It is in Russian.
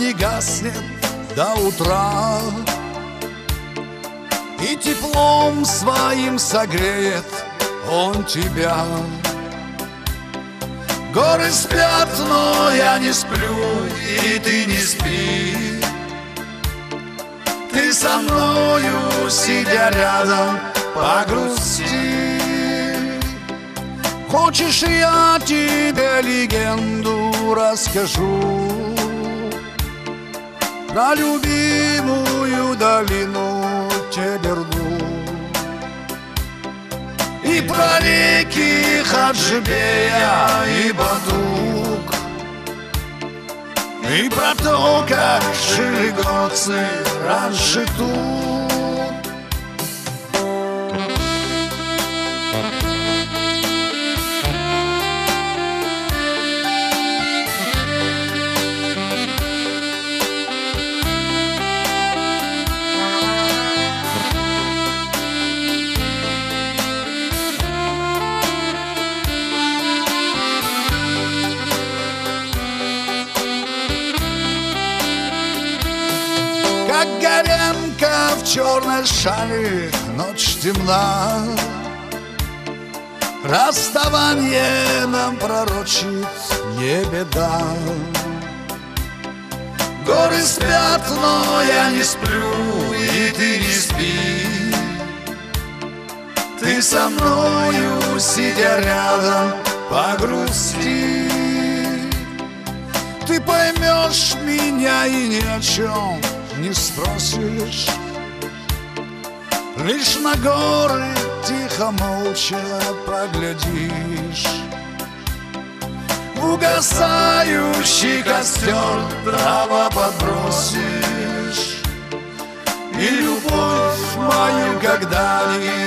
не гаснет до утра и теплом своим согреет он тебя. Горы спят, но я не сплю, и ты не спи. Ты со мною, сидя рядом, погрусти. Хочешь, я тебе легенду расскажу про любимую долину Теберду и про реки Хаджибея и Бадук, и про то, как жили горцы раньше тут. Как горянка в черной шали, ночь темна, расставание нам пророчит не беда. Горы спят, но я не сплю, и ты не спи. Ты со мною, сидя рядом, погрусти. Ты поймешь меня и ни о чем не спросишь, лишь на горы тихо, молча поглядишь. В угасающий костер дрова подбросишь, и любовь мою когда-нибудь